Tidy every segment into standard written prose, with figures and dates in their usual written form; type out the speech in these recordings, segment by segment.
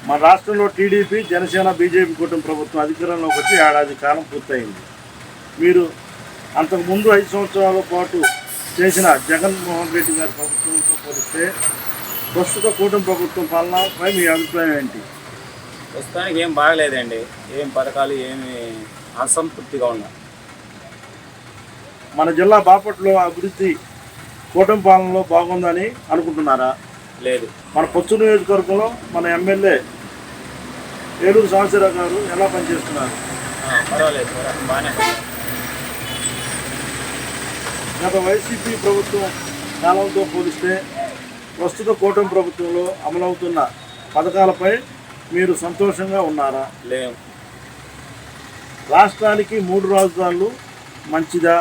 మన రాష్ట్రంలో TDP, Janasena, BJP కూటమి ప్రభుత్వం అధికారంలోకి వచ్చి ఏడాది కాలం పూర్తయింది. మీరు అంతకుముందు 5 సంవత్సరాల పాటు చేసిన జగన్మోహన్ రెడ్డి గారి ప్రభుత్వంతో పోలిస్తే ప్రస్తుత కూటమి ప్రభుత్వం పాలనపై మీ అభిప్రాయం ఏంటి? ప్రస్తుతానికి ఏం బాగలేదండి. ఏం పథకాలు ఏమి అసంతృప్తిగా ఉన్నాయి. మన జిల్లా బాపట్ల అభివృద్ధి కూటమి పాలనలో బాగుందని అనుకుంటున్నారా? లేదు. మన పొత్తు నియోజకవర్గంలో మన ఎమ్మెల్యే ఏలూరు సాంబశివరావు గారు ఎలా పనిచేస్తున్నారు? పర్వాలేదు, బాగానే. గత వైసీపీ ప్రభుత్వం కాలంతో పోలిస్తే ప్రస్తుత కూటమి ప్రభుత్వంలో అమలవుతున్న పథకాలపై మీరు సంతోషంగా ఉన్నారా? లేవు. రాష్ట్రానికి 3 రాజధానులు మంచిదా,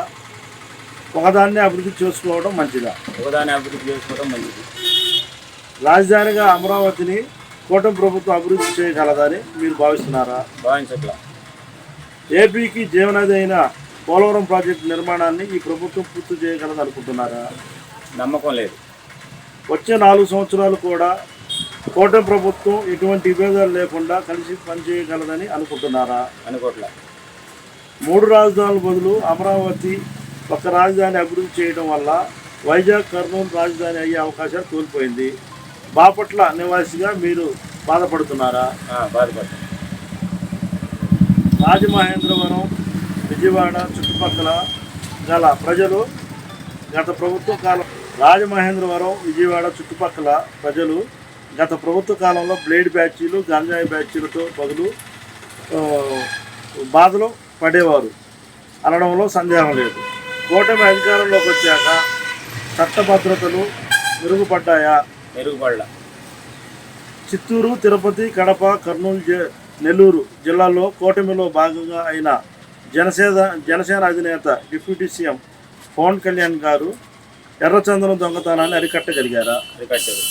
ఒకదాన్ని అభివృద్ధి చేసుకోవడం మంచిదా? ఒకదాన్ని అభివృద్ధి చేసుకోవడం మంచిది. రాజధానిగా అమరావతిని కూటమి ప్రభుత్వం అభివృద్ధి చేయగలదని మీరు భావిస్తున్నారా? భావించట్లా. ఏపీకి జీవనది అయిన పోలవరం ప్రాజెక్టు నిర్మాణాన్ని ఈ ప్రభుత్వం పూర్తి చేయగలదని అనుకుంటున్నారా? నమ్మకం లేదు. వచ్చే 4 సంవత్సరాలు కూడా కూటమి ప్రభుత్వం ఎటువంటి విభేదాలు లేకుండా కలిసి పనిచేయగలదని అనుకుంటున్నారా? అనుకోవట్లా. 3 రాజధానుల బదులు అమరావతి ఒక రాజధాని అభివృద్ధి చేయడం వల్ల వైజాగ్, కర్నూలు రాజధాని అయ్యే అవకాశాలు కోల్పోయింది. బాపట్ల నివాసిగా మీరు బాధపడుతున్నారా? బాధపడుతున్నా. రాజమహేంద్రవరం, విజయవాడ చుట్టుపక్కల గల ప్రజలు గత ప్రభుత్వ కాలంలో బ్లేడ్ బ్యాచీలు, గంజాయి బ్యాచీలతో బదులు బాధలు పడేవారు అనడంలో సందేహం లేదు. కూటమి అధికారంలోకి వచ్చాక చట్టభద్రతలు మెరుగుపడ్డాయా? మెరుగుపడలా. చిత్తూరు, తిరుపతి, కడప, కర్నూలు, నెల్లూరు జిల్లాల్లో కూటమిలో భాగంగా అయిన జనసేన అధినేత డిప్యూటీ సీఎం పవన్ కళ్యాణ్ గారు ఎర్రచందనం దొంగతనాన్ని అరికట్టగలిగారా? అరికట్టారు.